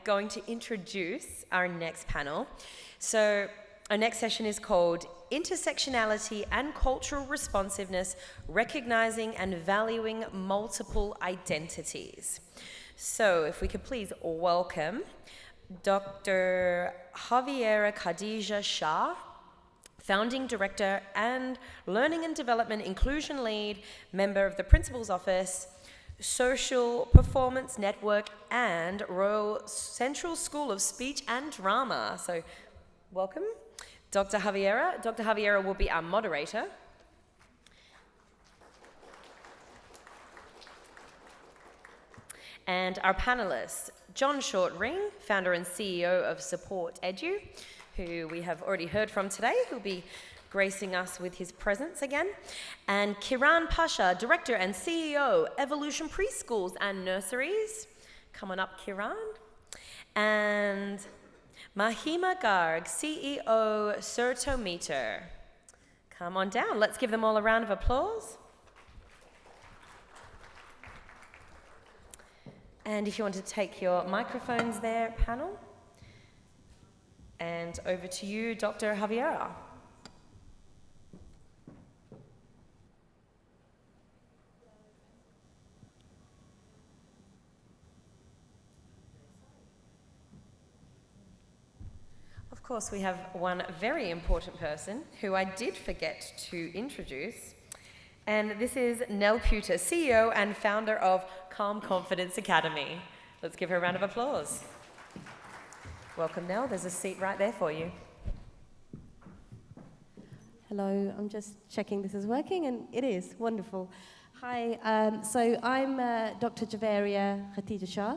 going to introduce our next panel. So our next session is called Intersectionality and Cultural Responsiveness, Recognizing and Valuing Multiple Identities. So if we could please welcome Dr. Javiera Khadija Shah, Founding Director and Learning and Development Inclusion Lead, member of the Principal's Office, Social Performance Network, and Royal Central School of Speech and Drama. So welcome, Dr. Javiera. Dr. Javiera will be our moderator. And our panelists, John Shortring, founder and CEO of Support Edu, who we have already heard from today, who'll be gracing us with his presence again, and Kiran Pasha, Director and CEO, Evolution Preschools and Nurseries. Come on up, Kiran. And Mahima Garg, CEO, Certometer. Come on down. Let's give them all a round of applause. And if you want to take your microphones there, panel. And over to you, Dr. Javiera. Of course, we have one very important person who I did forget to introduce. And this is Nell Puter, CEO and founder of Calm Confidence Academy. Let's give her a round of applause. Welcome, Nell. There's a seat right there for you. Hello, I'm just checking this is working, and it is. Wonderful. Hi, so I'm Dr. Javeria Khatija Shah.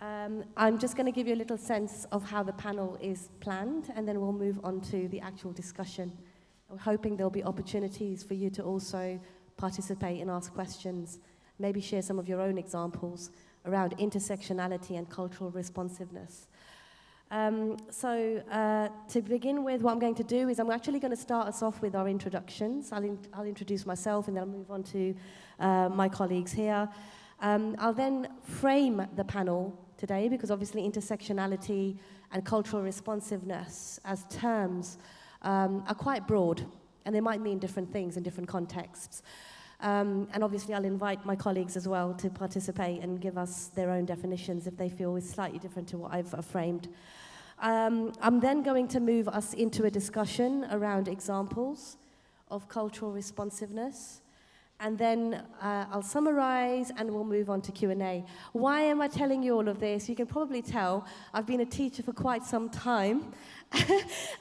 I'm just going to give you a little sense of how the panel is planned, and then we'll move on to the actual discussion. We're hoping there'll be opportunities for you to also participate and ask questions, maybe share some of your own examples around intersectionality and cultural responsiveness. To begin with, what I'm going to do is I'm actually going to start us off with our introductions. I'll introduce myself, and then I'll move on to my colleagues here. I'll then frame the panel today, because obviously intersectionality and cultural responsiveness as terms are quite broad, and they might mean different things in different contexts. And obviously I'll invite my colleagues as well to participate and give us their own definitions if they feel it's slightly different to what I've framed. I'm then going to move us into a discussion around examples of cultural responsiveness. And then I'll summarize, and we'll move on to Q&A. Why am I telling you all of this? You can probably tell I've been a teacher for quite some time,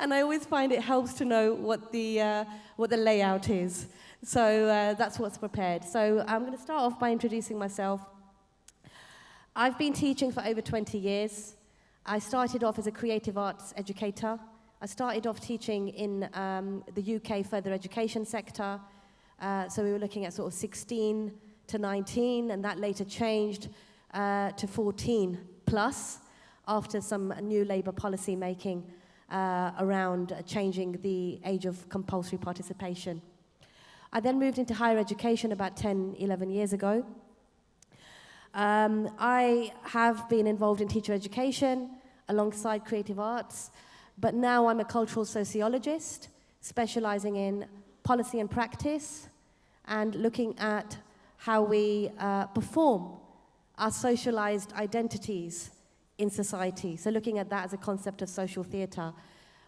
and I always find it helps to know what the layout is. So that's what's prepared. So I'm going to start off by introducing myself. I've been teaching for over 20 years. I started off as a creative arts educator. I started off teaching in the UK further education sector. So we were looking at sort of 16 to 19, and that later changed to 14 plus after some new Labour policy making around changing the age of compulsory participation. I then moved into higher education about 10, 11 years ago. I have been involved in teacher education alongside creative arts, but now I'm a cultural sociologist specializing in policy and practice, and looking at how we perform our socialized identities in society. So looking at that as a concept of social theatre.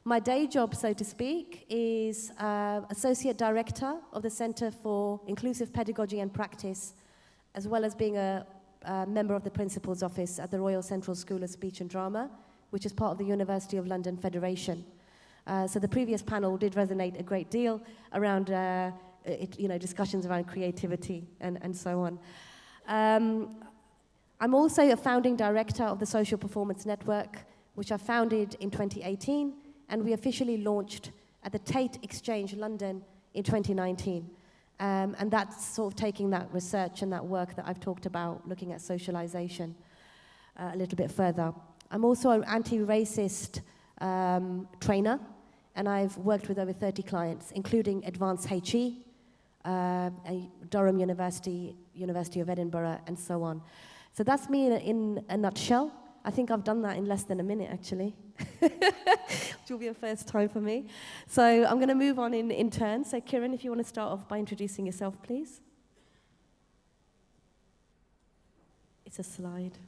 My day job, so to speak, is Associate Director of the Centre for Inclusive Pedagogy and Practice, as well as being a member of the Principal's Office at the Royal Central School of Speech and Drama, which is part of the University of London Federation. So the previous panel did resonate a great deal around discussions around creativity and so on. I'm also a founding director of the Social Performance Network, which I founded in 2018, and we officially launched at the Tate Exchange London in 2019. And that's sort of taking that research and that work that I've talked about, looking at socialization a little bit further. I'm also an anti-racist trainer, and I've worked with over 30 clients, including Advanced HE, Durham University, University of Edinburgh, and so on. So that's me in a nutshell. I think I've done that in less than a minute, actually, which will be a first time for me. So I'm going to move on in turn. So Kiran, if you want to start off by introducing yourself, please. It's a slide.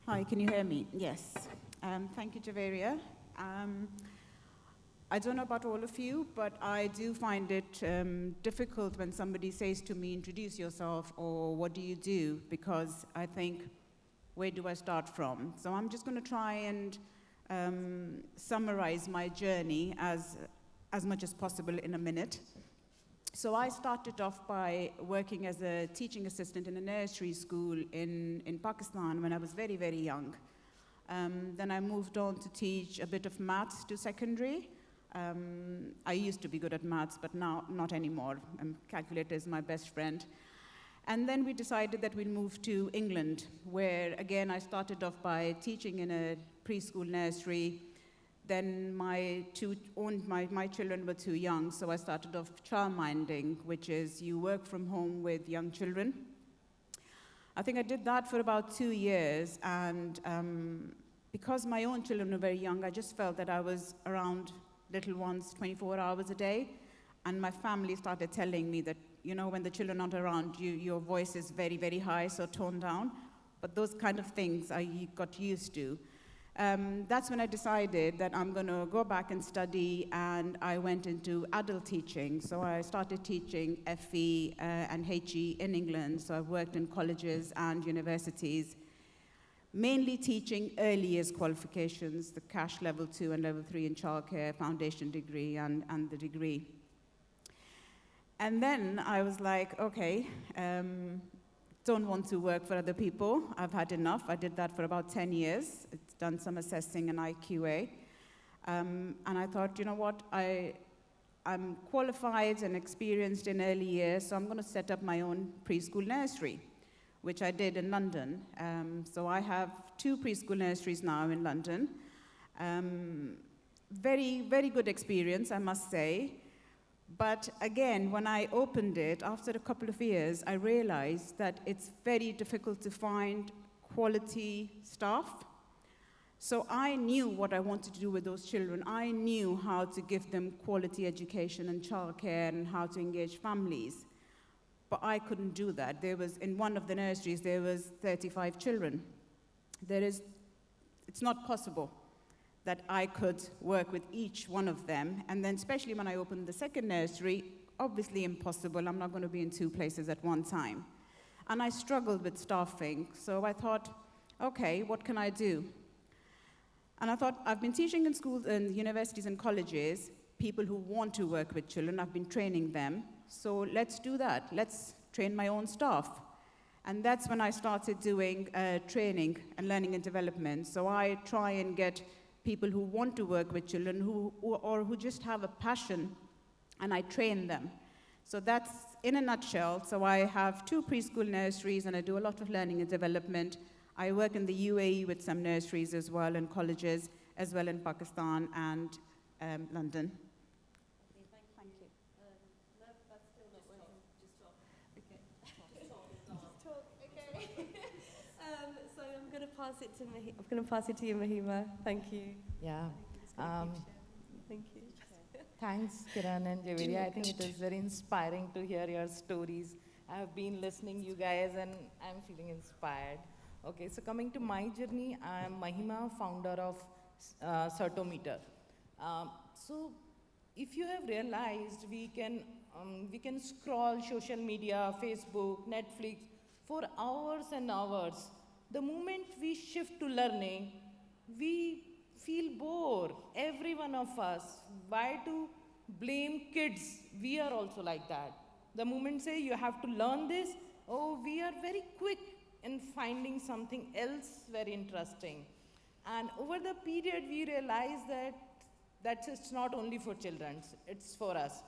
Hi, can you hear me? Yes. Thank you, Javeria. I don't know about all of you, but I do find it difficult when somebody says to me, introduce yourself, or what do you do? Because I think, where do I start from? So I'm just going to try and summarize my journey as much as possible in a minute. So I started off by working as a teaching assistant in a nursery school in Pakistan when I was very, very young. Then I moved on to teach a bit of maths to secondary. I used to be good at maths, but now not anymore. Calculator is my best friend. And then we decided that we'd move to England, where, again, I started off by teaching in a preschool nursery. Then my children were too young, so I started off childminding, which is you work from home with young children. I think I did that for about 2 years, and because my own children were very young, I just felt that I was around little ones 24 hours a day, and my family started telling me that, you know, when the children aren't around you, your voice is very, very high, so tone down. But those kind of things I got used to. That's when I decided that I'm going to go back and study, and I went into adult teaching. So I started teaching FE and HE in England. So I've worked in colleges and universities, mainly teaching early years qualifications, the cash level 2 and level 3 in childcare, foundation degree, and the degree. And then I was like, okay, don't want to work for other people. I've had enough. I did that for about 10 years. It's done some assessing and IQA. And I thought, you know what, I'm qualified and experienced in early years, so I'm going to set up my own preschool nursery, which I did in London. So I have 2 preschool nurseries now in London. Very, very good experience, I must say. But again, when I opened it, after a couple of years, I realized that it's very difficult to find quality staff. So I knew what I wanted to do with those children. I knew how to give them quality education and childcare and how to engage families. But I couldn't do that. In one of the nurseries, there was 35 children. It's not possible that I could work with each one of them. And then especially when I opened the second nursery, obviously impossible. I'm not going to be in 2 places at one time. And I struggled with staffing. So I thought, okay, what can I do? And I thought, I've been teaching in schools and universities and colleges, people who want to work with children. I've been training them. So let's do that. Let's train my own staff. And that's when I started doing training and learning and development. So I try and get people who want to work with children or who just have a passion, and I train them. So that's in a nutshell. So I have 2 preschool nurseries, and I do a lot of learning and development. I work in the UAE with some nurseries as well, and colleges, as well in Pakistan and London. Thank you. No, that's still not working. Just talk. Okay. Just talk. Okay. So I'm going to pass it to you, Mahima. Thank you. Yeah. Thank you. Thanks, Kiran and Javeria. I think it is very inspiring to hear your stories. I have been listening you guys, and I'm feeling inspired. Okay, so coming to my journey, I am Mahima, founder of Certometer. So if you have realized, we can scroll social media, Facebook, Netflix for hours and hours. The moment we shift to learning, we feel bored, every one of us. Why to blame kids? We are also like that. The moment say you have to learn this, oh, we are very quick in finding something else very interesting. And over the period, we realize that it's not only for children, it's for us.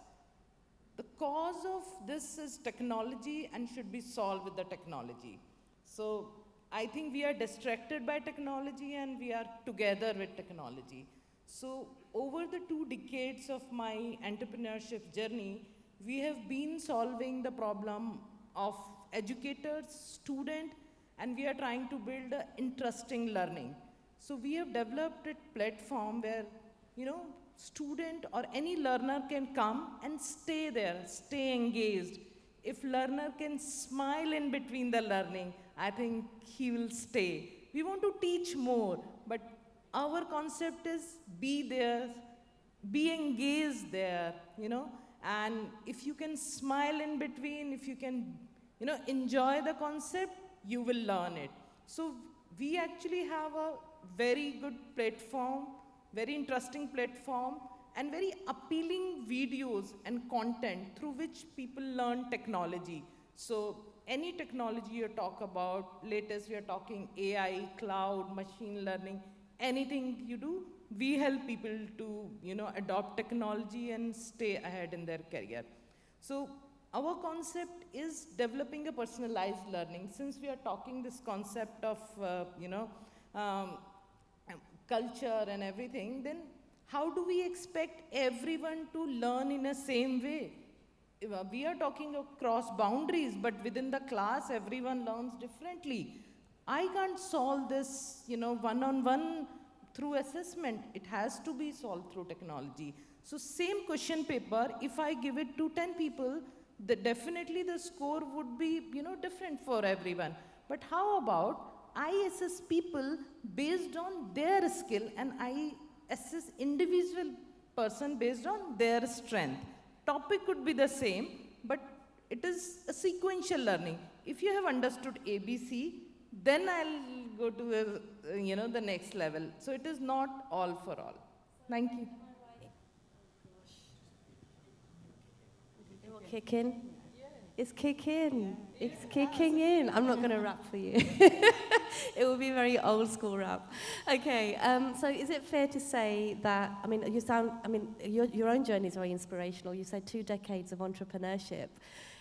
The cause of this is technology and should be solved with the technology. So I think we are distracted by technology and we are together with technology. So over the 2 decades of my entrepreneurship journey, we have been solving the problem of educators, student, and we are trying to build an interesting learning. So we have developed a platform where, student or any learner can come and stay there, stay engaged. If learner can smile in between the learning, I think he will stay. We want to teach more, but our concept is be there, be engaged there, and if you can smile in between, if you can, enjoy the concept, you will learn it. So we actually have a very good platform, very interesting platform, and very appealing videos and content through which people learn technology. So any technology you talk about, latest we are talking AI, cloud, machine learning, anything you do, we help people to, adopt technology and stay ahead in their career. So our concept is developing a personalized learning. Since we are talking this concept of, culture and everything, then how do we expect everyone to learn in the same way? We are talking across boundaries, but within the class, everyone learns differently. I can't solve this, one-on-one through assessment. It has to be solved through technology. So same question paper, if I give it to 10 people, definitely the score would be, different for everyone. But how about I assess people based on their skill, and I assess individual person based on their strength. Topic could be the same, but it is a sequential learning. If you have understood ABC, then I'll go to the next level. So it is not all for all. Thank you. It will kick in. It's kicking. It's kicking in. I'm not going to rap for you. It will be very old school rap. Okay, so is it fair to say that, your own journey is very inspirational. You said 2 decades of entrepreneurship,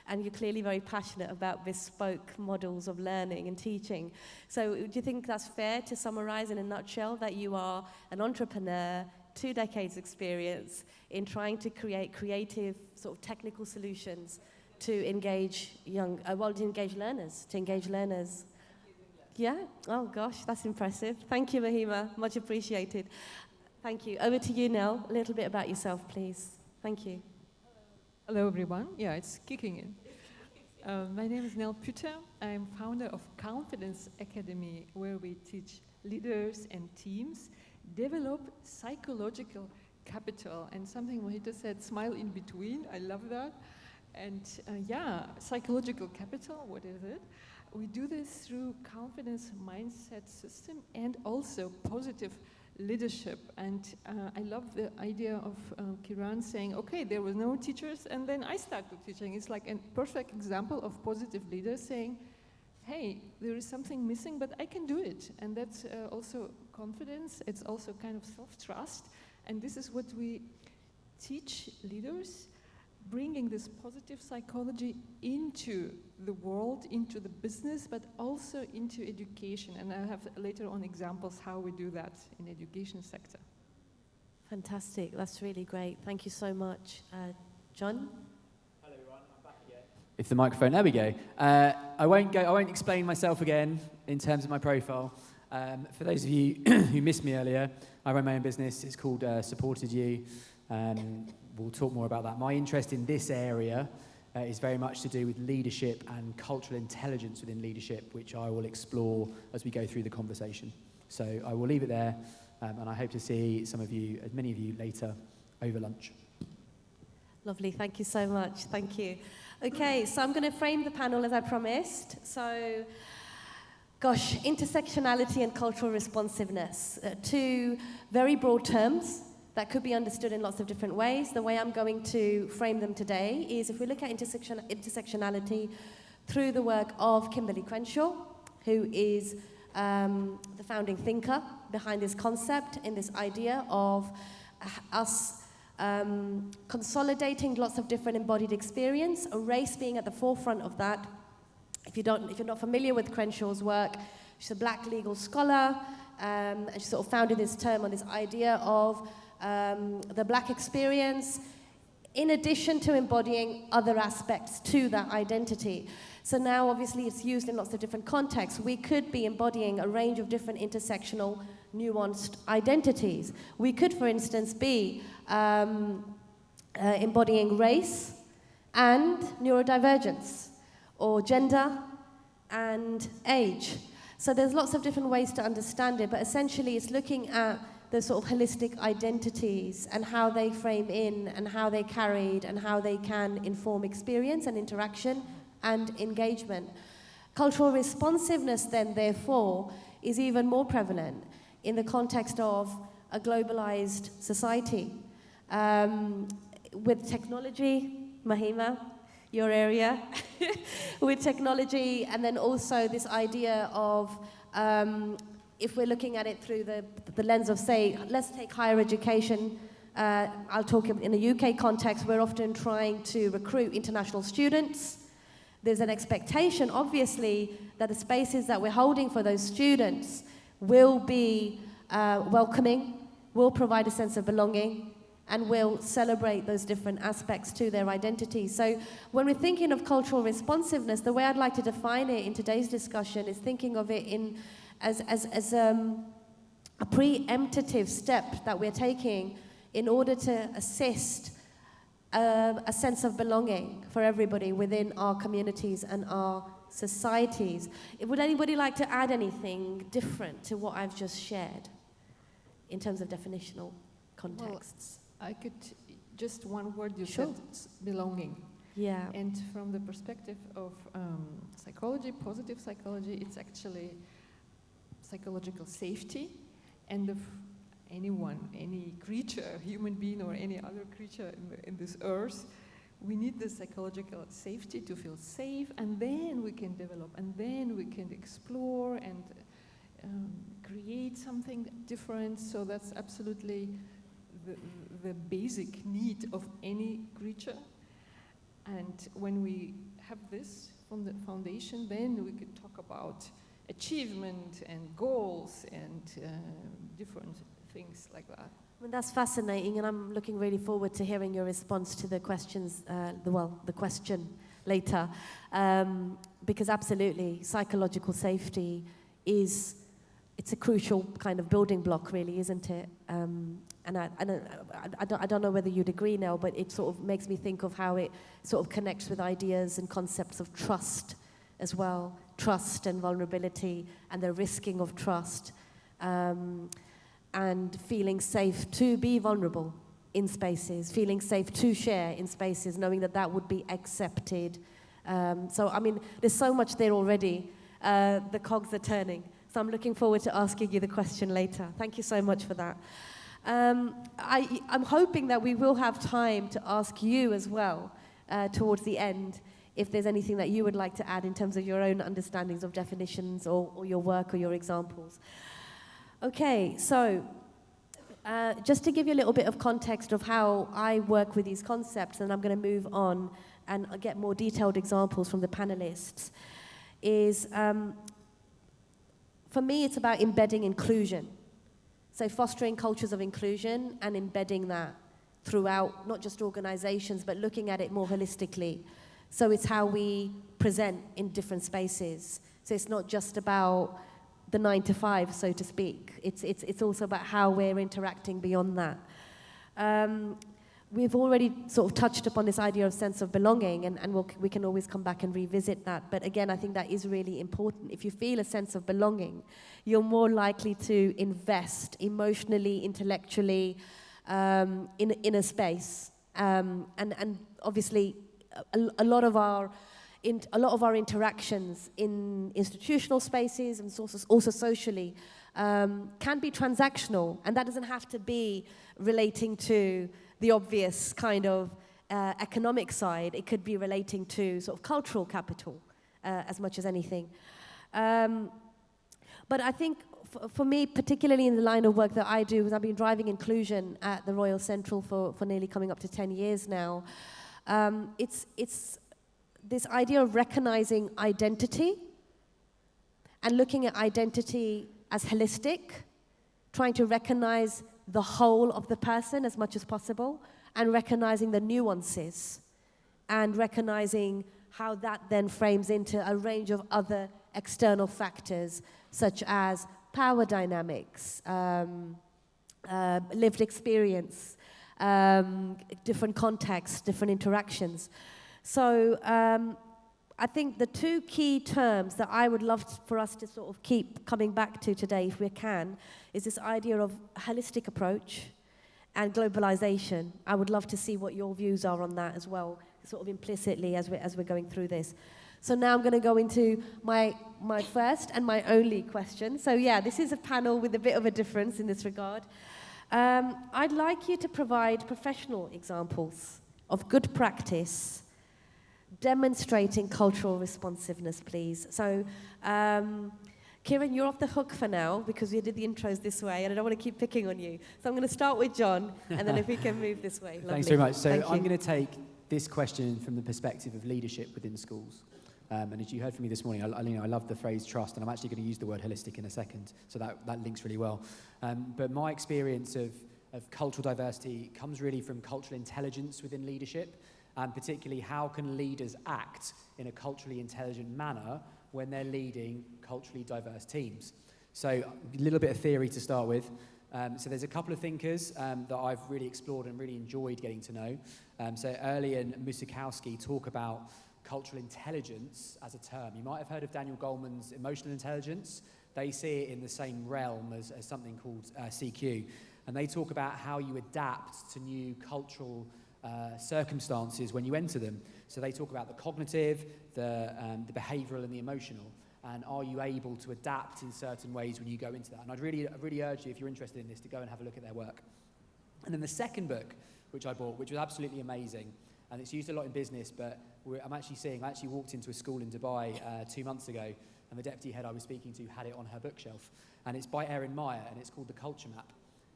and you're clearly very passionate about bespoke models of learning and teaching. So do you think that's fair to summarize in a nutshell that you are an entrepreneur, 2 decades experience in trying to create creative sort of technical solutions to engage engage learners? Yeah? Oh gosh, that's impressive. Thank you, Mahima. Much appreciated. Thank you. Over to you, Nell. A little bit about yourself, please. Thank you. Hello, everyone. Yeah, it's kicking in. My name is Nell Putter. I'm founder of Confidence Academy, where we teach leaders and teams develop psychological capital. And something Mohita said, smile in between. I love that. And psychological capital, what is it? We do this through confidence mindset system and also positive leadership. And I love the idea of Kiran saying, okay, there were no teachers, and then I started teaching. It's like a perfect example of positive leaders saying, hey, there is something missing, but I can do it. And that's also confidence. It's also kind of self-trust. And this is what we teach leaders, bringing this positive psychology into the world, into the business, but also into education. And I'll have later on examples how we do that in the education sector. Fantastic. That's really great. Thank you so much. John? Hello, everyone. I'm back again. If the microphone, there we go. I won't explain myself again in terms of my profile. For those of you who missed me earlier, I run my own business. It's called Supported You. We'll talk more about that. My interest in this area is very much to do with leadership and cultural intelligence within leadership, which I will explore as we go through the conversation. So I will leave it there, and I hope to see as many of you later over lunch. Lovely, thank you so much. Thank you. Okay, so I'm going to frame the panel as I promised. So, gosh, intersectionality and cultural responsiveness, 2 very broad terms that could be understood in lots of different ways. The way I'm going to frame them today is if we look at intersectionality through the work of Kimberly Crenshaw, who is the founding thinker behind this concept and this idea of us consolidating lots of different embodied experience, a race being at the forefront of that. If you're not familiar with Crenshaw's work, she's a Black legal scholar, and she sort of founded this term on this idea of the Black experience in addition to embodying other aspects to that identity. So now obviously it's used in lots of different contexts. We could be embodying a range of different intersectional, nuanced identities. We could, for instance, be embodying race and neurodivergence, or gender and age. So there's lots of different ways to understand it, but essentially it's looking at the sort of holistic identities and how they frame in and how they carried and how they can inform experience and interaction and engagement. Cultural responsiveness then, therefore, is even more prevalent in the context of a globalized society. With technology, Mahima, your area, with technology, and then also this idea of if we're looking at it through the lens of, say, let's take higher education. I'll talk in a UK context, we're often trying to recruit international students. There's an expectation, obviously, that the spaces that we're holding for those students will be welcoming, will provide a sense of belonging, and will celebrate those different aspects to their identity. So when we're thinking of cultural responsiveness, the way I'd like to define it in today's discussion is thinking of it as a preemptive step that we're taking in order to assist a sense of belonging for everybody within our communities and our societies. Would anybody like to add anything different to what I've just shared in terms of definitional contexts? Well, I could, just one word you Sure. said, belonging. Yeah. And from the perspective of psychology, positive psychology, it's actually psychological safety, and anyone, any creature, human being or any other creature in this earth, we need the psychological safety to feel safe, and then we can develop, and then we can explore and create something different. So that's absolutely the basic need of any creature. And when we have this from the foundation, then we could talk about achievement and goals and different things like that. Well, that's fascinating, and I'm looking really forward to hearing your response to the questions, the question later, because absolutely, psychological safety it's a crucial kind of building block, really, isn't it? And I don't know whether you'd agree, Nell, but it sort of makes me think of how it sort of connects with ideas and concepts of trust as well, trust and vulnerability and the risking of trust, and feeling safe to be vulnerable in spaces, feeling safe to share in spaces, knowing that that would be accepted. So, I mean, there's so much there already. The cogs are turning. So I'm looking forward to asking you the question later. Thank you so much for that. I'm hoping that we will have time to ask you as well towards the end if there's anything that you would like to add in terms of your own understandings of definitions or your work or your examples. Okay, so just to give you a little bit of context of how I work with these concepts, and I'm going to move on and get more detailed examples from the panelists, is for me it's about embedding inclusion. So fostering cultures of inclusion and embedding that throughout not just organizations, but looking at it more holistically. So it's how we present in different spaces. So it's not just about the 9 to 5, so to speak. It's also about how we're interacting beyond that. We've already sort of touched upon this idea of sense of belonging, and we can always come back and revisit that. But again, I think that is really important. If you feel a sense of belonging, you're more likely to invest emotionally, intellectually in a space. And obviously, a lot of our interactions in institutional spaces and also socially can be transactional, and that doesn't have to be relating to the obvious kind of economic side. It could be relating to sort of cultural capital as much as anything. But I think for me, particularly in the line of work that I do, because I've been driving inclusion at the Royal Central for nearly coming up to 10 years now, it's this idea of recognizing identity and looking at identity as holistic, trying to recognize the whole of the person as much as possible, and recognizing the nuances and recognizing how that then frames into a range of other external factors, such as power dynamics, lived experience, different contexts, different interactions. So I think the two key terms that I would love for us to sort of keep coming back to today, if we can, is this idea of holistic approach and globalization. I would love to see what your views are on that as well, sort of implicitly as we're going through this. So now I'm going to go into my first and my only question. So yeah, this is a panel with a bit of a difference in this regard. I'd like you to provide professional examples of good practice demonstrating cultural responsiveness, please. So, Kieran, you're off the hook for now because we did the intros this way, and I don't want to keep picking on you. So I'm going to start with John, and then if we can move this way. Lovely. Thanks very much. So I'm going to take this question from the perspective of leadership within schools. And as you heard from me this morning, I love the phrase trust, and I'm actually going to use the word holistic in a second, so that links really well. But my experience of cultural diversity comes really from cultural intelligence within leadership, and particularly how can leaders act in a culturally intelligent manner when they're leading culturally diverse teams. So a little bit of theory to start with. So there's a couple of thinkers that I've really explored and really enjoyed getting to know. So Early and Musikowski talk about cultural intelligence as a term. You might have heard of Daniel Goleman's emotional intelligence. They see it in the same realm as something called CQ. And they talk about how you adapt to new cultural circumstances when you enter them. So they talk about the cognitive, the behavioural and the emotional. And are you able to adapt in certain ways when you go into that? And I'd really urge you, if you're interested in this, to go and have a look at their work. And then the second book, which I bought, which was absolutely amazing, and it's used a lot in business, but I actually walked into a school in Dubai 2 months ago, and the deputy head I was speaking to had it on her bookshelf. And it's by Erin Meyer, and it's called The Culture Map.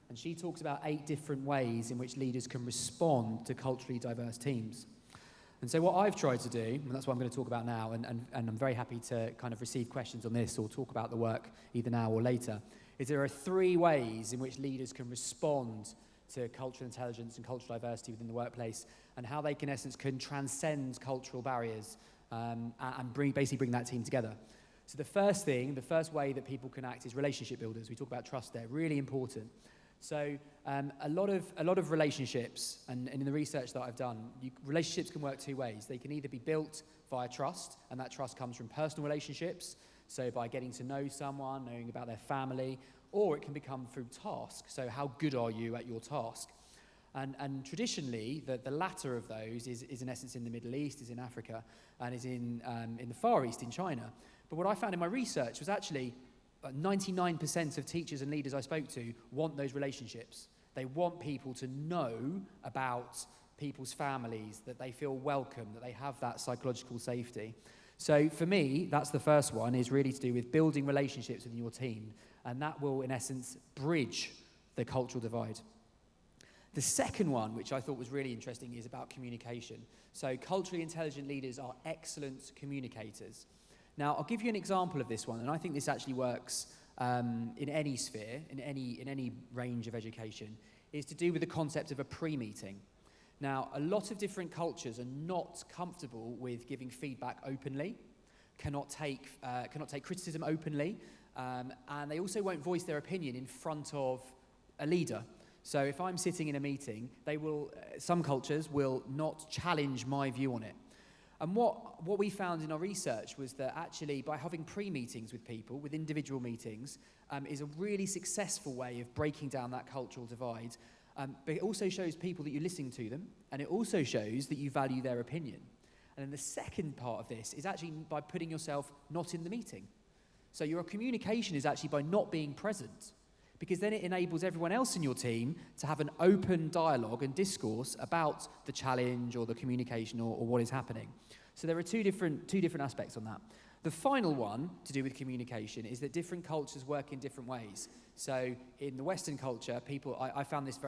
And she talks about 8 different ways in which leaders can respond to culturally diverse teams. And so what I've tried to do, and that's what I'm going to talk about now, and I'm very happy to kind of receive questions on this or talk about the work either now or later, is there are 3 ways in which leaders can respond to cultural intelligence and cultural diversity within the workplace, and how they can, in essence, can transcend cultural barriers and basically bring that team together. So the first way that people can act is relationship builders. We talk about trust there, really important. So a lot of relationships, and in the research that I've done, relationships can work 2 ways. They can either be built via trust, and that trust comes from personal relationships, so by getting to know someone, knowing about their family, or it can become through task, so how good are you at your task? And traditionally, the latter of those is in essence in the Middle East, is in Africa, and is in the Far East, in China. But what I found in my research was actually 99% of teachers and leaders I spoke to want those relationships. They want people to know about people's families, that they feel welcome, that they have that psychological safety. So for me, that's the first one, is really to do with building relationships within your team. And that will, in essence, bridge the cultural divide. The second one, which I thought was really interesting, is about communication. So culturally intelligent leaders are excellent communicators. Now, I'll give you an example of this one, and I think this actually works in any sphere, in any range of education, is to do with the concept of a pre-meeting. Now, a lot of different cultures are not comfortable with giving feedback openly, cannot take criticism openly, and they also won't voice their opinion in front of a leader. So if I'm sitting in a meeting, some cultures will not challenge my view on it. And what we found in our research was that actually by having pre-meetings with people, with individual meetings, is a really successful way of breaking down that cultural divide. But it also shows people that you're listening to them, and it also shows that you value their opinion. And then the second part of this is actually by putting yourself not in the meeting. So your communication is actually by not being present, because then it enables everyone else in your team to have an open dialogue and discourse about the challenge or the communication or what is happening. So there are two different aspects on that. The final one to do with communication is that different cultures work in different ways. So in the Western culture, I found this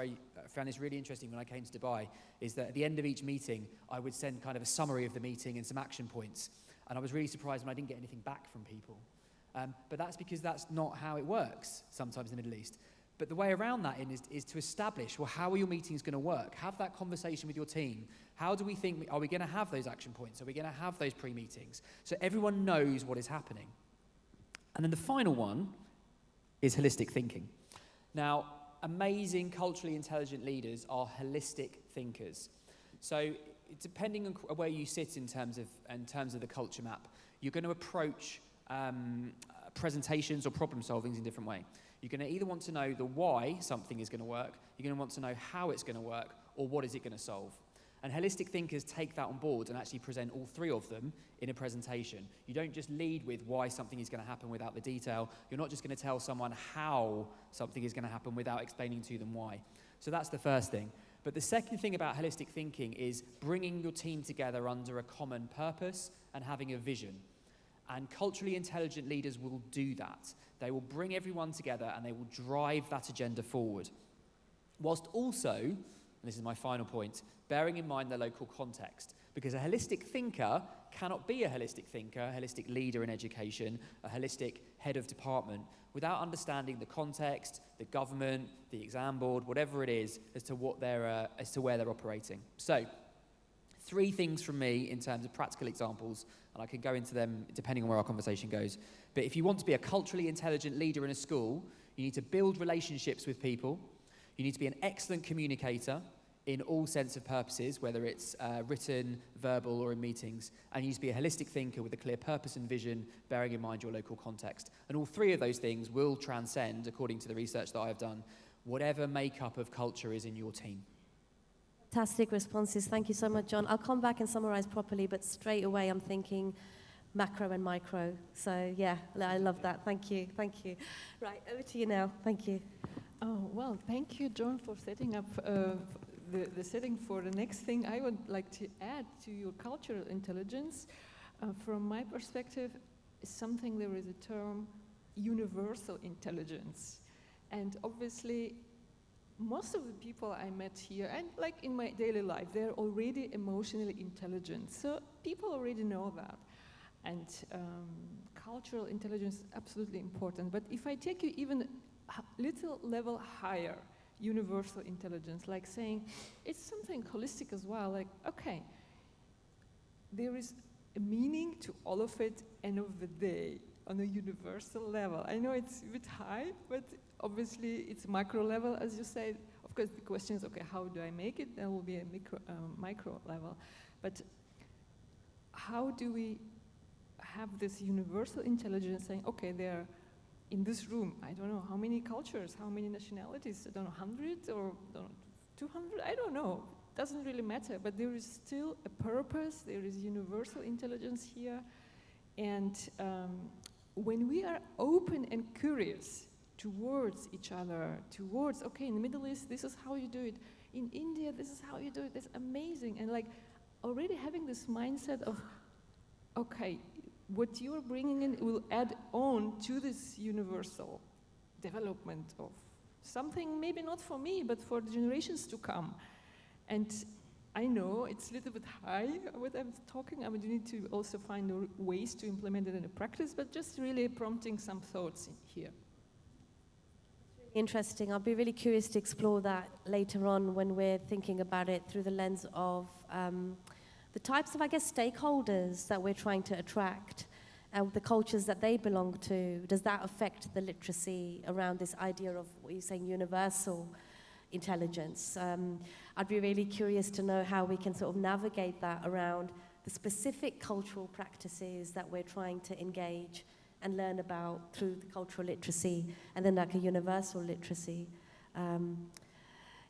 really interesting when I came to Dubai, is that at the end of each meeting, I would send kind of a summary of the meeting and some action points. And I was really surprised when I didn't get anything back from people. But that's because that's not how it works sometimes in the Middle East. But the way around that is to establish, well, how are your meetings going to work? Have that conversation with your team. How do we think, are we going to have those action points? Are we going to have those pre-meetings? So everyone knows what is happening. And then the final one is holistic thinking. Now, amazing culturally intelligent leaders are holistic thinkers. So depending on where you sit in terms of the culture map, you're going to approach presentations or problem solvings in a different way. You're going to either want to know the why something is going to work, you're going to want to know how it's going to work, or what is it going to solve. And holistic thinkers take that on board and actually present all three of them in a presentation. You don't just lead with why something is going to happen without the detail. You're not just going to tell someone how something is going to happen without explaining to them why. So that's the first thing. But the second thing about holistic thinking is bringing your team together under a common purpose and having a vision. And culturally intelligent leaders will do that. They will bring everyone together and they will drive that agenda forward. Whilst also, and this is my final point, bearing in mind the local context. Because a holistic thinker cannot be a holistic thinker, a holistic leader in education, a holistic head of department, without understanding the context, the government, the exam board, whatever it is, as to where they're operating. So, 3 things from me in terms of practical examples, and I can go into them depending on where our conversation goes. But if you want to be a culturally intelligent leader in a school, you need to build relationships with people. You need to be an excellent communicator in all sense of purposes, whether it's written, verbal, or in meetings. And you need to be a holistic thinker with a clear purpose and vision, bearing in mind your local context. And all 3 of those things will transcend, according to the research that I have done, whatever makeup of culture is in your team. Fantastic responses. Thank you so much, John. I'll come back and summarize properly, but straight away I'm thinking macro and micro. So yeah, I love that. Thank you. Thank you. Right, over to you now. Thank you. Oh, well, thank you, John, for setting up the setting for the next thing I would like to add to your cultural intelligence. From my perspective, there is a term, universal intelligence. And obviously, most of the people I met here, and like in my daily life, they're already emotionally intelligent. So people already know that. And cultural intelligence is absolutely important. But if I take you even a little level higher, universal intelligence, like saying it's something holistic as well, like, okay, there is a meaning to all of it, end of the day, on a universal level. I know it's a bit high, but obviously it's micro level, as you said. Of course, the question is, okay, how do I make it? There will be a micro level. But how do we have this universal intelligence saying, okay, there in this room, I don't know how many cultures, how many nationalities, I don't know, 100 or 200, I don't know. Doesn't really matter, but there is still a purpose, there is universal intelligence here. And when we are open and curious towards each other, towards, okay, in the Middle East, this is how you do it. In India, this is how you do it. That's amazing. And like already having this mindset of, okay, what you're bringing in will add on to this universal development of something maybe not for me, but for the generations to come. And I know it's a little bit high what I'm talking. I mean, you need to also find ways to implement it in a practice, but just really prompting some thoughts in here. Interesting. I'll be really curious to explore that later on when we're thinking about it through the lens of the types of, I guess, stakeholders that we're trying to attract and the cultures that they belong to. Does that affect the literacy around this idea of what you're saying, universal intelligence? I'd be really curious to know how we can sort of navigate that around the specific cultural practices that we're trying to engage and learn about through the cultural literacy, and then like a universal literacy.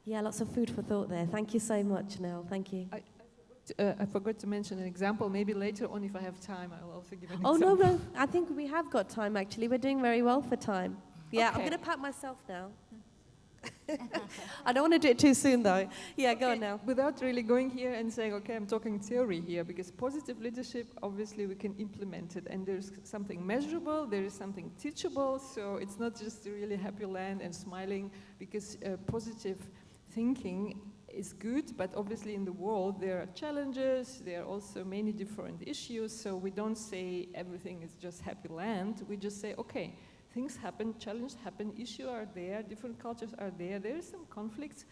Yeah, lots of food for thought there. Thank you so much, Nell. Thank you. I forgot to mention an example. Maybe later on, if I have time, I'll also give an example. Oh, no, I think we have got time, actually. We're doing very well for time. Yeah, okay. I'm going to pat myself now. I don't want to do it too soon, though. Yeah, okay. Go on now. Without really going here and saying, okay, I'm talking theory here, because positive leadership, obviously, we can implement it. And there's something measurable, there is something teachable, so it's not just a really happy land and smiling, because positive thinking is good, but obviously in the world there are challenges, there are also many different issues, so we don't say everything is just happy land, we just say, okay, things happen, challenges happen, issues are there, different cultures are there. There is some conflicts,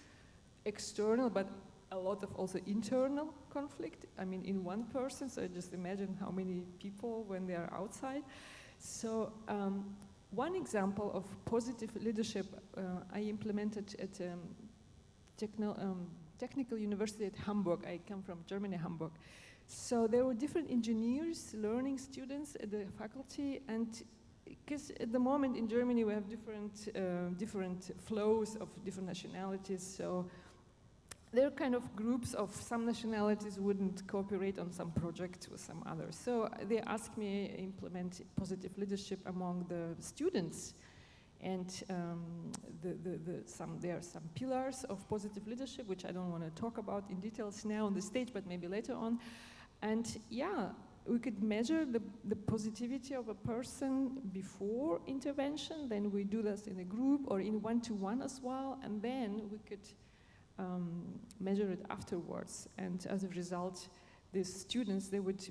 external, but a lot of also internal conflict. I mean, in one person, so just imagine how many people when they are outside. So one example of positive leadership I implemented at Technical University at Hamburg. I come from Germany, Hamburg. So there were different engineers, learning students at the faculty, and because at the moment in Germany we have different flows of different nationalities, so there are kind of groups of some nationalities wouldn't cooperate on some project with some others. So they asked me to implement positive leadership among the students. And there are some pillars of positive leadership, which I don't want to talk about in details now on the stage, but maybe later on. And yeah, we could measure the positivity of a person before intervention, then we do this in a group or in one-to-one as well, and then we could measure it afterwards. And as a result, the students, they would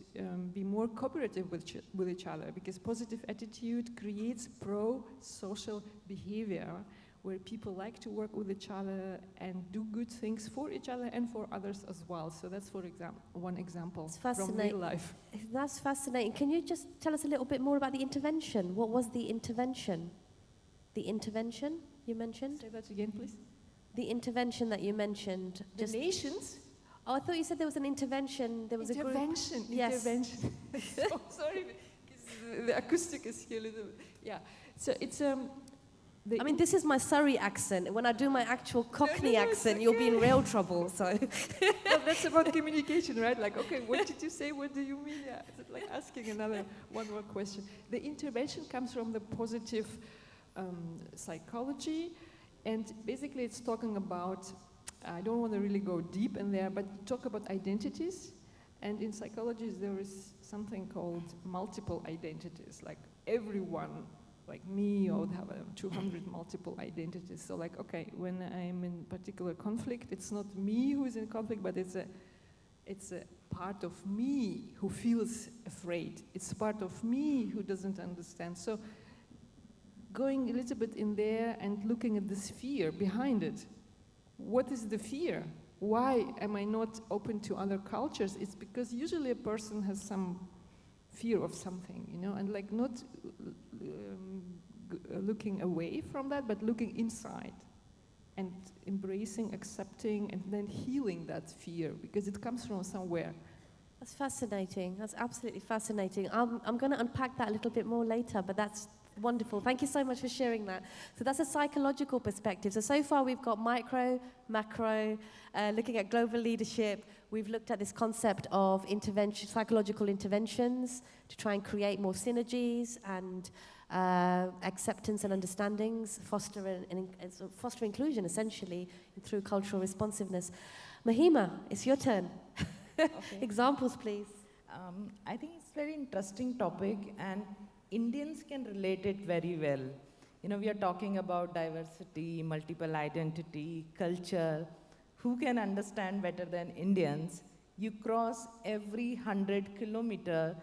be more cooperative with each other, because positive attitude creates pro-social behavior where people like to work with each other and do good things for each other and for others as well. So that's, for example, one example from real life. That's fascinating. Can you just tell us a little bit more about the intervention? What was the intervention? The intervention you mentioned? Say that again, please. The intervention that you mentioned. The nations? Oh, I thought you said there was an intervention. There was intervention. A group. Yes. Intervention. So sorry, because the acoustic is here a little bit. Yeah. So it's I mean, this is my Surrey accent. When I do my actual Cockney accent, okay. You'll be in real trouble. So well, that's about communication, right? Like, okay, what did you say? What do you mean? Yeah, it's like asking one more question. The intervention comes from the positive psychology, and basically it's talking about, I don't want to really go deep in there, but talk about identities. And in psychology, there is something called multiple identities. Like everyone, like me, I would have 200 multiple identities. So like, okay, when I'm in particular conflict, it's not me who is in conflict, but it's a part of me who feels afraid. It's part of me who doesn't understand. So going a little bit in there and looking at this fear behind it. What is the fear? Why am I not open to other cultures? It's because usually a person has some fear of something, you know, and like not looking away from that, but looking inside and embracing, accepting, and then healing that fear, because it comes from somewhere. that's fascinating. That's absolutely fascinating. I'm going to unpack that a little bit more later, but that's wonderful. Thank you so much for sharing that. So that's a psychological perspective. So far we've got micro, macro, looking at global leadership. We've looked at this concept of intervention, psychological interventions to try and create more synergies and acceptance and understandings, foster inclusion essentially through cultural responsiveness. Mahima, it's your turn. Okay. Examples, please. I think it's a very interesting topic, and Indians can relate it very well. You know, we are talking about diversity, multiple identity, culture. Who can understand better than Indians? You cross every 100 kilometer,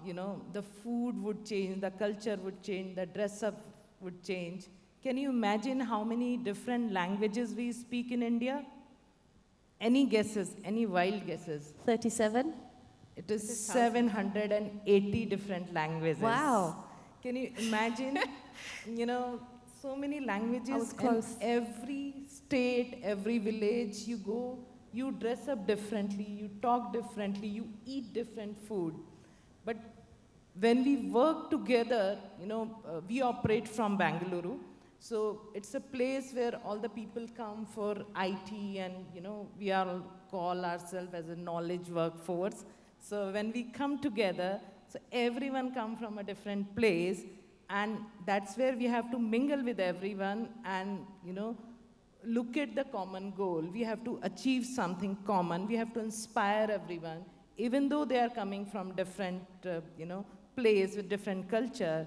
you know, the food would change, the culture would change, the dress up would change. Can you imagine how many different languages we speak in India? Any guesses, any wild guesses? 37? It is 780 different languages. Wow. Can you imagine, you know, so many languages. I was close. And every state, every village you go, you dress up differently, you talk differently, you eat different food. But when we work together, you know, we operate from Bangalore. So it's a place where all the people come for IT, and, you know, we all call ourselves as a knowledge workforce. So when we come together, so everyone come from a different place, and that's where we have to mingle with everyone and, you know, look at the common goal. We have to achieve something common. We have to inspire everyone, even though they are coming from different, you know, place with different culture.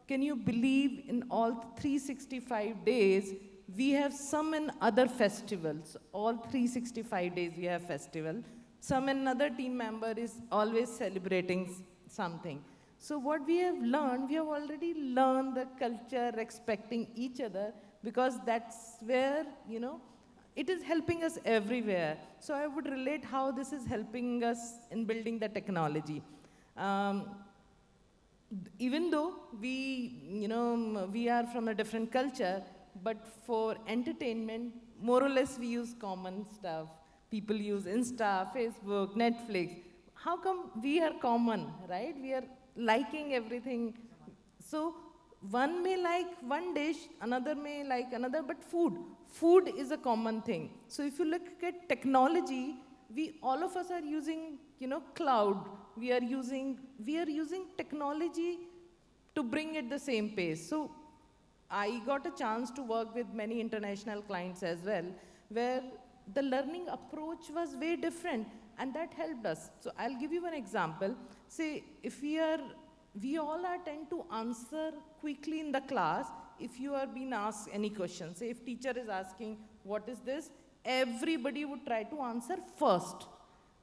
Can you believe in all 365 days, we have some and other festivals. All 365 days we have festival. Some another team member is always celebrating something. So what we have learned, we have already learned the culture respecting each other, because that's where, it is helping us everywhere. So I would relate how this is helping us in building the technology. Even though we are from a different culture, but for entertainment, more or less we use common stuff. People use Insta, Facebook, Netflix. How come we are common, right? We are liking everything. So one may like one dish, another may like another, but food is a common thing. So if you look at technology, all of us are using, cloud. We are using technology to bring at the same pace. So I got a chance to work with many international clients as well, where the learning approach was way different, and that helped us. So I'll give you an example. Say, if we all tend to answer quickly in the class, if you are being asked any question. Say, if teacher is asking, what is this? Everybody would try to answer first.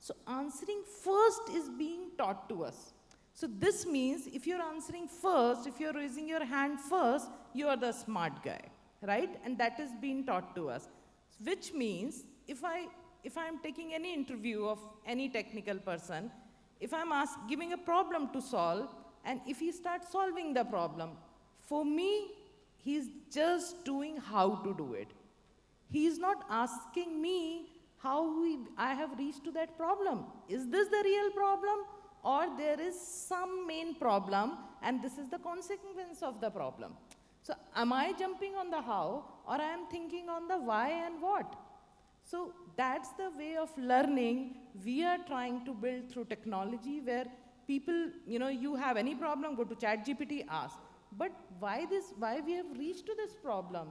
So answering first is being taught to us. So this means if you're answering first, if you're raising your hand first, you are the smart guy, right? And that is being taught to us. Which means if I'm taking any interview of any technical person, if I'm giving a problem to solve, and if he starts solving the problem, for me, he's just doing how to do it. He's not asking me how I have reached to that problem. Is this the real problem? Or there is some main problem, and this is the consequence of the problem. So am I jumping on the how, or I am thinking on the why and what? So that's the way of learning we are trying to build through technology, where people, you have any problem, go to ChatGPT, ask. But why we have reached to this problem?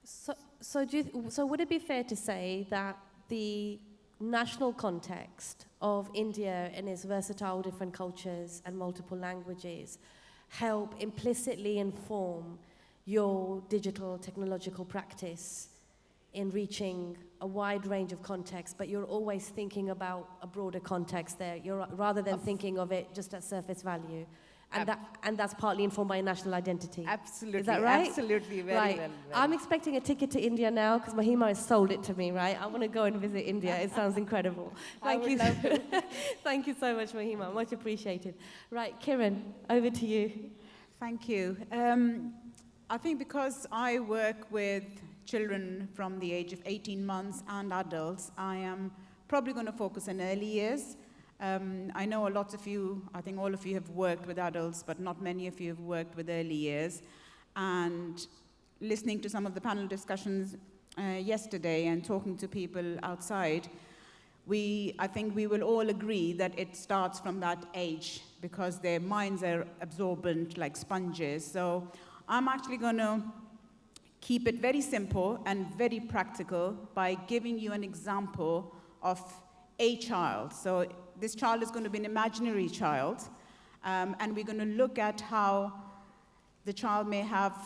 So would it be fair to say that the national context of India and its versatile different cultures and multiple languages help implicitly inform your digital technological practice in reaching a wide range of contexts, but you're always thinking about a broader context there, rather than thinking of it just at surface value? And that's partly informed by national identity. Absolutely. Is that right? Absolutely, very right. well. I'm expecting a ticket to India now, because Mahima has sold it to me, right? I want to go and visit India. It sounds incredible. Thank you. Thank you so much, Mahima. Much appreciated. Right, Kiran, over to you. Thank you. I think because I work with children from the age of 18 months and adults, I am probably going to focus on early years. I know a lot of you, I think all of you have worked with adults, but not many of you have worked with early years. And listening to some of the panel discussions yesterday and talking to people outside, I think we will all agree that it starts from that age, because their minds are absorbent like sponges. So I'm actually going to keep it very simple and very practical by giving you an example of a child. So this child is going to be an imaginary child, and we're going to look at how the child may have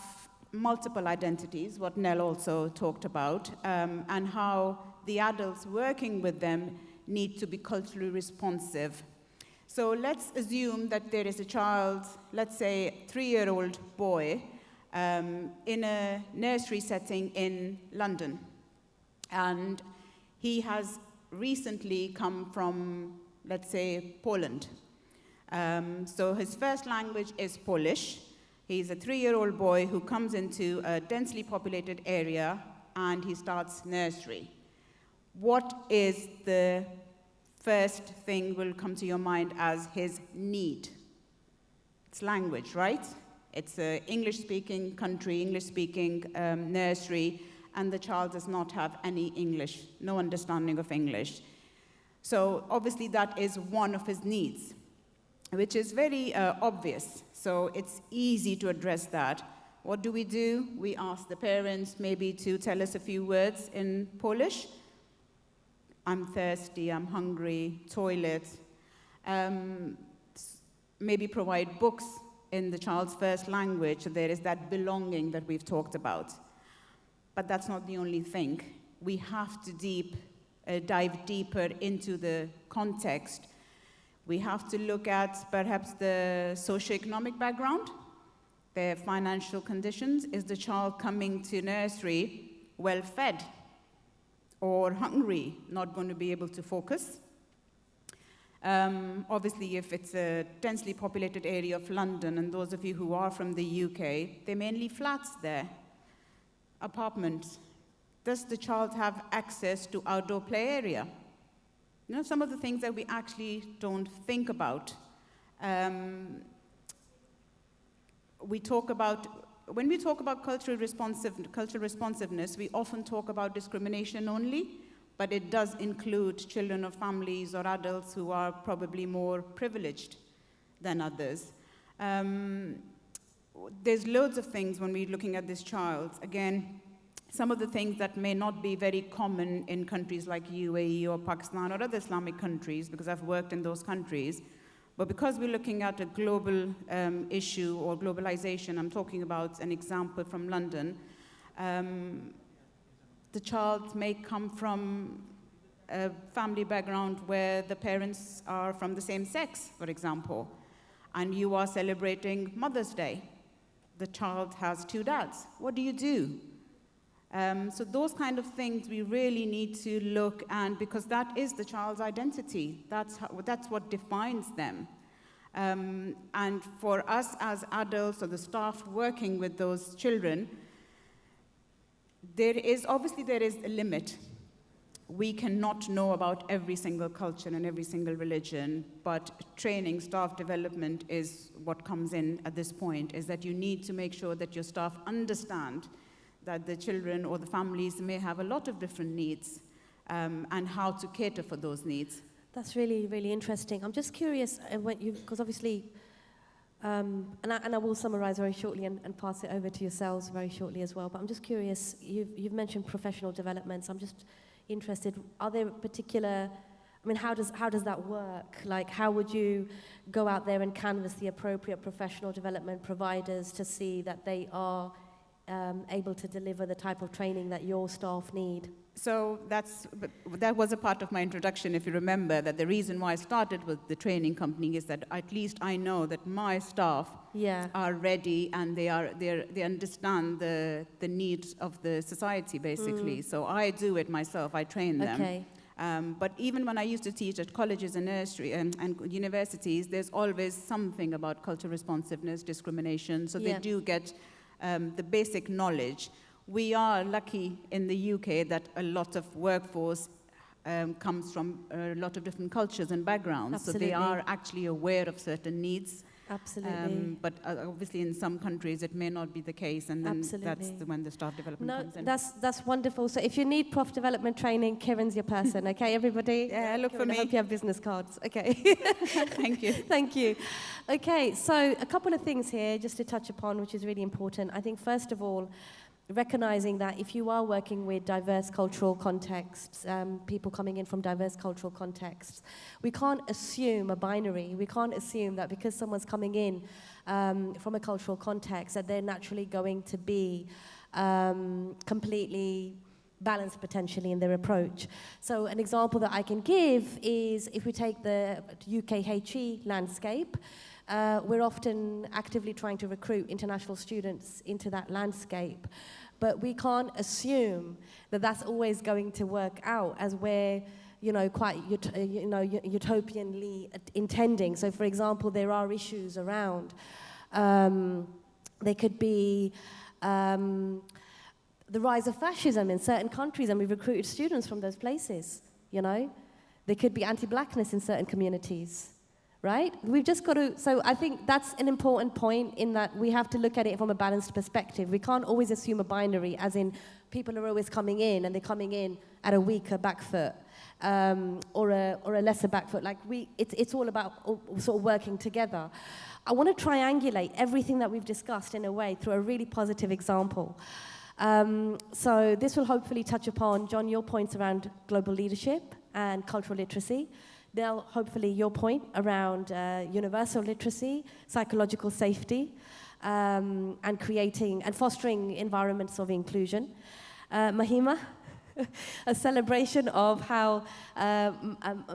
multiple identities, what Nell also talked about, and how the adults working with them need to be culturally responsive. So let's assume that there is a child, let's say a 3-year-old boy, in a nursery setting in London. And he has recently come from, let's say, Poland. So his first language is Polish. He's a 3-year-old boy who comes into a densely populated area, and he starts nursery. What is the first thing will come to your mind as his need? It's language, right? It's an English-speaking country, English-speaking nursery, and the child does not have any English, no understanding of English. So obviously that is one of his needs, which is very obvious. So it's easy to address that. What do? We ask the parents maybe to tell us a few words in Polish. I'm thirsty, I'm hungry, toilet. Maybe provide books in the child's first language. There is that belonging that we've talked about. But that's not the only thing. We have to dive deeper into the context. We have to look at perhaps the socioeconomic background, their financial conditions. Is the child coming to nursery well fed or hungry, not going to be able to focus? Obviously, if it's a densely populated area of London, and those of you who are from the UK, they're mainly flats there, apartments. Does the child have access to outdoor play area? You know, some of the things that we actually don't think about. When we talk about cultural responsiveness, we often talk about discrimination only, but it does include children of families or adults who are probably more privileged than others. There's loads of things when we're looking at this child. Again, some of the things that may not be very common in countries like UAE or Pakistan or other Islamic countries, because I've worked in those countries, but because we're looking at a global issue or globalization, I'm talking about an example from London. The child may come from a family background where the parents are from the same sex, for example, and you are celebrating Mother's Day. The child has 2 dads. What do you do? So those kind of things we really need to look at, because that is the child's identity. That's what defines them. And for us as adults or the staff working with those children, there is a limit. We cannot know about every single culture and every single religion, but training, staff development is what comes in at this point, is that you need to make sure that your staff understand that the children or the families may have a lot of different needs, and how to cater for those needs. That's really, really interesting. I'm just curious, because obviously, and I will summarize very shortly and pass it over to yourselves very shortly as well, but I'm just curious, you've mentioned professional developments. I'm just interested, are there particular, I mean, how does that work? Like, how would you go out there and canvass the appropriate professional development providers to see that they are able to deliver the type of training that your staff need? So that was a part of my introduction, if you remember, that the reason why I started with the training company is that at least I know that my staff are ready and they understand the needs of the society, basically. So I do it myself, I train them. Okay. But even when I used to teach at colleges and nursery and universities, there's always something about cultural responsiveness, discrimination, so they do get the basic knowledge. We are lucky in the UK that a lot of workforce comes from a lot of different cultures and backgrounds. Absolutely. So they are actually aware of certain needs. Absolutely. But obviously in some countries it may not be the case, and then that's when the staff development comes in. That's wonderful. So if you need prof development training, Kiran's your person, okay, everybody? Yeah, look Kiran, for me. I hope you have business cards, okay. Thank you. Thank you. Okay, so a couple of things here just to touch upon, which is really important. I think first of all, recognizing that if you are working with diverse cultural contexts, people coming in from diverse cultural contexts, we can't assume a binary. We can't assume that because someone's coming in from a cultural context that they're naturally going to be completely balanced potentially in their approach. So an example that I can give is if we take the UKHE landscape, we're often actively trying to recruit international students into that landscape, but we can't assume that that's always going to work out as we're, quite, utopianly intending. So, for example, there are issues around. There could be the rise of fascism in certain countries, and we've recruited students from those places. There could be anti-blackness in certain communities. Right? We've just got to, so I think that's an important point in that we have to look at it from a balanced perspective. We can't always assume a binary, as in people are always coming in and they're coming in at a weaker back foot or a lesser back foot. Like it's all about sort of working together. I want to triangulate everything that we've discussed in a way through a really positive example. So this will hopefully touch upon, John, your points around global leadership and cultural literacy. They'll hopefully your point around universal literacy, psychological safety, and creating and fostering environments of inclusion. Mahima, a celebration of how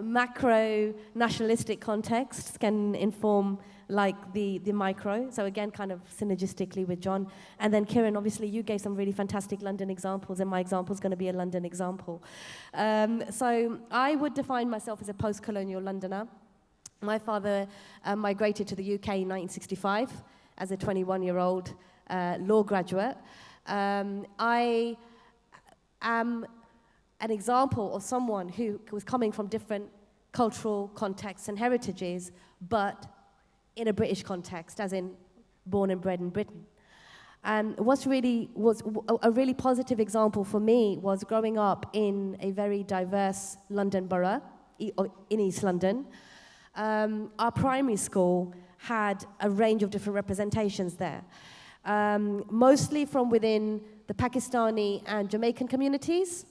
macro nationalistic contexts can inform like the micro. So again, kind of synergistically with John. And then Kieran, obviously you gave some really fantastic London examples, and my example is going to be a London example. So I would define myself as a post-colonial Londoner. My father migrated to the UK in 1965 as a 21-year-old law graduate. I am an example of someone who was coming from different cultural contexts and heritages, but in a British context, as in born and bred in Britain. And was a really positive example for me was growing up in a very diverse London borough, in East London. Our primary school had a range of different representations there, mostly from within the Pakistani and Jamaican communities,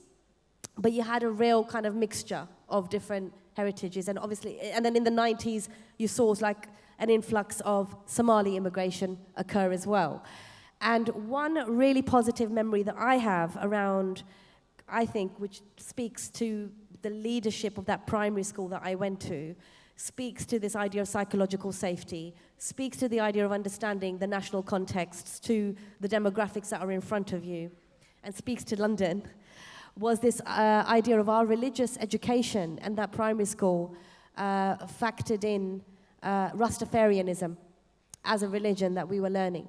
but you had a real kind of mixture of different heritages, and obviously, and then in the 90s, you saw like an influx of Somali immigration occur as well. And one really positive memory that I have around, I think, which speaks to the leadership of that primary school that I went to, speaks to this idea of psychological safety, speaks to the idea of understanding the national contexts, to the demographics that are in front of you, and speaks to London, was this idea of our religious education, and that primary school factored in Rastafarianism as a religion that we were learning.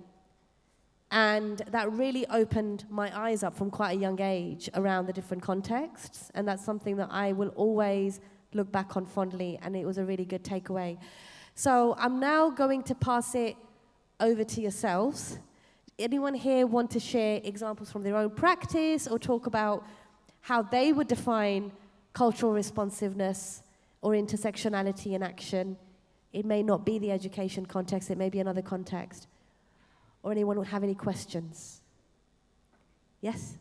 And that really opened my eyes up from quite a young age around the different contexts, and that's something that I will always look back on fondly, and it was a really good takeaway. So I'm now going to pass it over to yourselves. Anyone here want to share examples from their own practice or talk about how they would define cultural responsiveness or intersectionality in action? It may not be the education context, it may be another context. Or anyone would have any questions? Yes?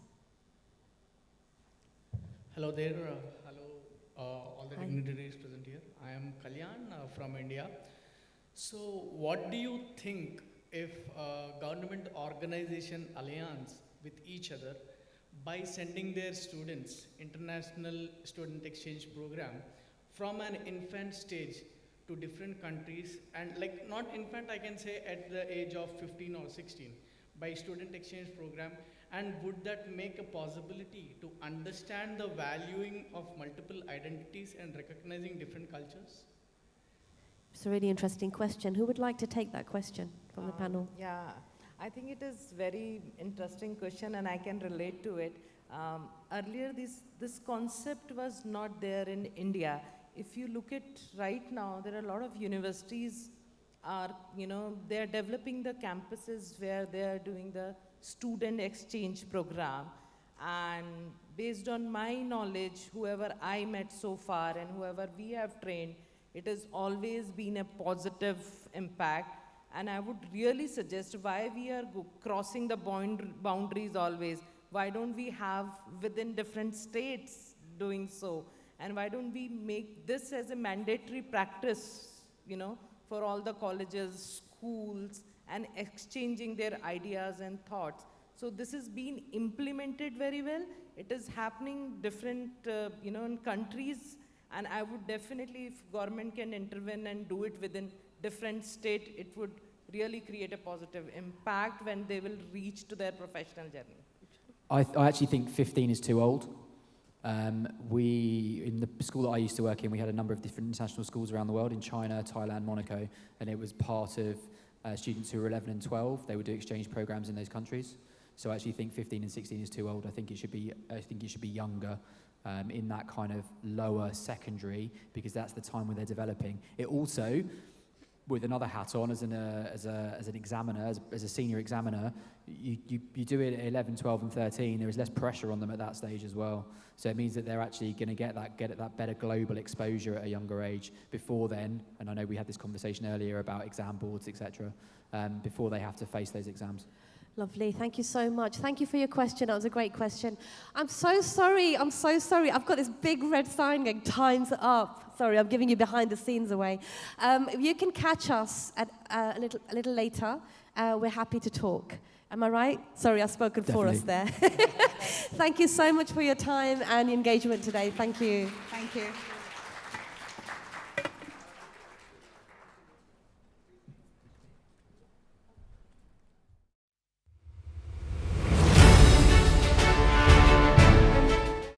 Hello there. All the dignitaries present here. I am Kalyan from India. So what do you think if government organization alliance with each other by sending their students international student exchange program from an infant stage to different countries, and like not infant, I can say at the age of 15 or 16 by student exchange program, and would that make a possibility to understand the valuing of multiple identities and recognizing different cultures? It's a really interesting question. Who would like to take that question from the panel? Yeah, I think it is very interesting question, and I can relate to it. Earlier, this concept was not there in India. If you look at right now, there are a lot of universities are, they're developing the campuses where they're doing the student exchange program. And based on my knowledge, whoever I met so far and whoever we have trained, it has always been a positive impact. And I would really suggest why we are crossing the boundaries always. Why don't we have within different states doing so? And why don't we make this as a mandatory practice, for all the colleges, schools, and exchanging their ideas and thoughts. So this is being implemented very well. It is happening different, in countries. And I would definitely, if government can intervene and do it within different state, it would really create a positive impact when they will reach to their professional journey. I actually think 15 is too old. In the school that I used to work in, we had a number of different international schools around the world, in China, Thailand, Monaco, and it was part of students who were 11 and 12. They would do exchange programs in those countries. So I actually think 15 and 16 is too old. I think it should be younger, in that kind of lower secondary, because that's the time when they're developing. It also, with another hat on as an examiner, as a senior examiner, you do it at 11, 12 and 13, there is less pressure on them at that stage as well. So it means that they're actually going to get that better global exposure at a younger age before then, and I know we had this conversation earlier about exam boards, etc., before they have to face those exams. Lovely, thank you so much. Thank you for your question, that was a great question. I'm so sorry. I've got this big red sign going, time's up. Sorry, I'm giving you behind the scenes away. You can catch us at a little later. We're happy to talk. Am I right? Sorry, I've spoken for us there. Thank you so much for your time and engagement today. Thank you. Thank you.